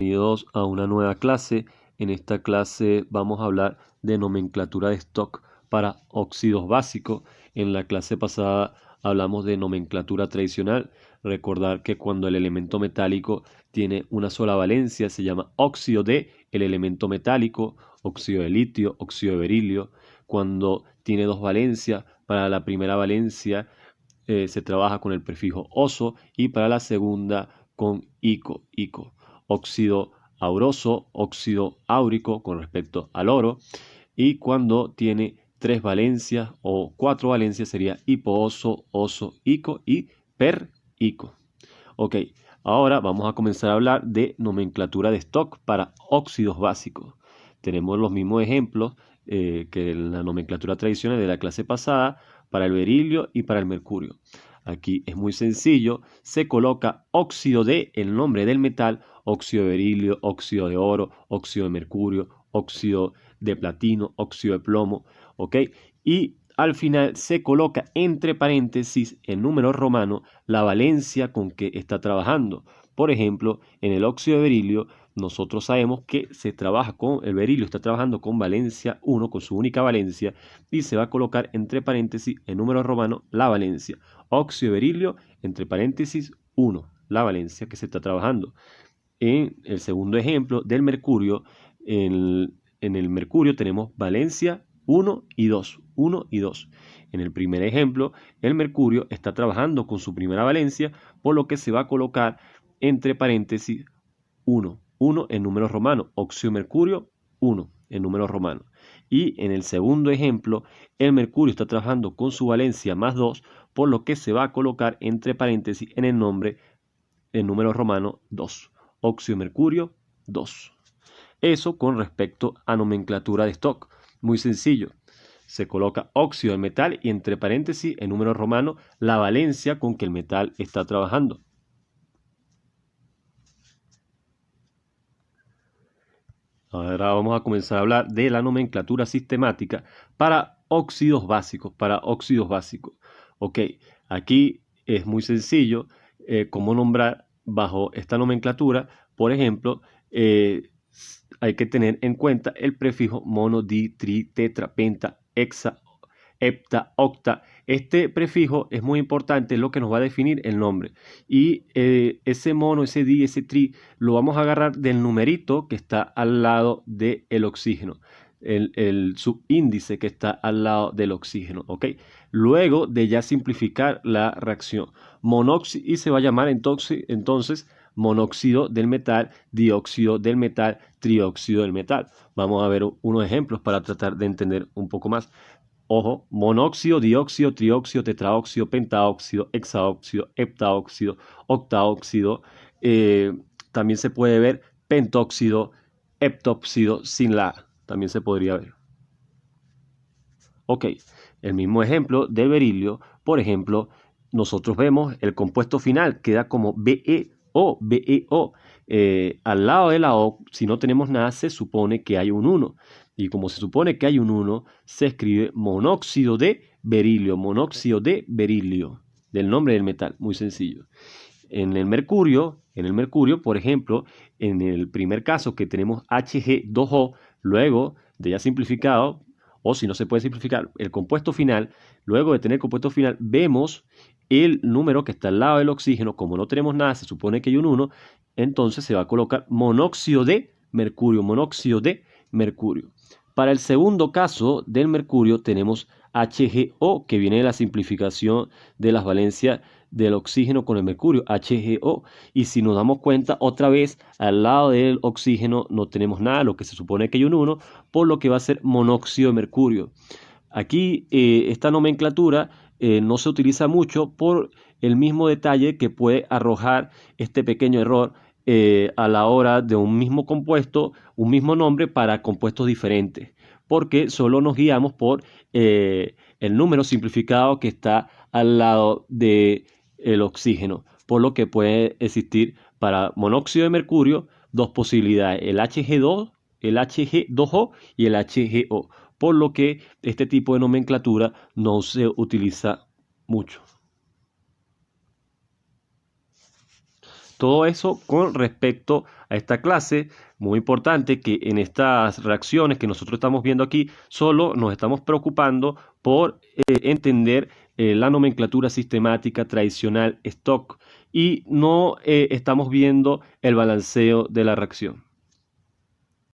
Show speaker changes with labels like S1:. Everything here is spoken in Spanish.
S1: Bienvenidos a una nueva clase. En esta clase vamos a hablar de nomenclatura de stock para óxidos básicos. En la clase pasada hablamos de nomenclatura tradicional. Recordar que cuando el elemento metálico tiene una sola valencia se llama óxido de el elemento metálico, óxido de litio, óxido de berilio. Cuando tiene dos valencias, para la primera valencia se trabaja con el prefijo oso y para la segunda con ico. Óxido auroso, óxido áurico con respecto al oro, y cuando tiene tres valencias o cuatro valencias sería hipooso, oso, ico y perico. Ok, ahora vamos a comenzar a hablar de nomenclatura de stock para óxidos básicos. Tenemos los mismos ejemplos que en la nomenclatura tradicional de la clase pasada para el berilio y para el mercurio. Aquí es muy sencillo, se coloca óxido de el nombre del metal, óxido de berilio, óxido de oro, óxido de mercurio, óxido de platino, óxido de plomo, ¿ok? Y al final se coloca entre paréntesis en número romano la valencia con que está trabajando. Por ejemplo, en el óxido de berilio nosotros sabemos que se trabaja con el berilio, está trabajando con valencia 1, con su única valencia, y se va a colocar entre paréntesis en número romano la valencia. Óxido de berilio, entre paréntesis 1, la valencia que se está trabajando. En el segundo ejemplo del mercurio, en el mercurio tenemos valencia 1 y 2, 1 y 2. En el primer ejemplo, el mercurio está trabajando con su primera valencia, por lo que se va a colocar entre paréntesis 1, 1 en número romano, óxido mercurio 1 en número romano. Y en el segundo ejemplo, el mercurio está trabajando con su valencia más 2, por lo que se va a colocar entre paréntesis en el nombre en número romano 2, óxido mercurio 2. Eso con respecto a nomenclatura de stock. Muy sencillo. Se coloca óxido del metal y entre paréntesis en número romano la valencia con que el metal está trabajando. Ahora vamos a comenzar a hablar de la nomenclatura sistemática para óxidos básicos, Ok, aquí es muy sencillo cómo nombrar bajo esta nomenclatura. Por ejemplo, hay que tener en cuenta el prefijo mono, di, tri, tetra, penta, hexa, hepta, octa. Este prefijo es muy importante, es lo que nos va a definir el nombre. Y ese mono, ese di, ese tri, lo vamos a agarrar del numerito que está al lado del oxígeno. El subíndice que está al lado del oxígeno, ¿ok? Luego de ya simplificar la reacción, monóxido, y se va a llamar entonces monóxido del metal, dióxido del metal, trióxido del metal. Vamos a ver unos ejemplos para tratar de entender un poco más. Ojo, monóxido, dióxido, trióxido, tetraóxido, pentaóxido, hexaóxido, heptaóxido, octaóxido. eh, También se puede ver pentóxido, heptóxido sin la A. También se podría ver. Ok, el mismo ejemplo del berilio, por ejemplo, nosotros vemos el compuesto final, queda como BeO, BeO. Al lado de la O, si no tenemos nada, se supone que hay un 1. Y como se supone que hay un 1, se escribe monóxido de berilio, del nombre del metal, muy sencillo. En el mercurio, por ejemplo, en el primer caso que tenemos Hg2O, luego de ya simplificado, o si no se puede simplificar, el compuesto final, luego de tener el compuesto final, vemos el número que está al lado del oxígeno. Como no tenemos nada, se supone que hay un 1, entonces se va a colocar monóxido de mercurio, monóxido de mercurio. Para el segundo caso del mercurio tenemos HgO, que viene de la simplificación de las valencias del oxígeno con el mercurio, HgO. Y si nos damos cuenta, otra vez al lado del oxígeno no tenemos nada, lo que se supone que hay un 1, por lo que va a ser monóxido de mercurio. Aquí esta nomenclatura no se utiliza mucho por el mismo detalle que puede arrojar este pequeño error a la hora de un mismo compuesto, un mismo nombre para compuestos diferentes, porque solo nos guiamos por el número simplificado que está al lado del oxígeno, por lo que puede existir para monóxido de mercurio dos posibilidades, el Hg2, el Hg2O y el HgO, por lo que este tipo de nomenclatura no se utiliza mucho. Todo eso con respecto a esta clase. Muy importante que en estas reacciones que nosotros estamos viendo aquí, solo nos estamos preocupando por entender la nomenclatura sistemática tradicional stock y no estamos viendo el balanceo de la reacción.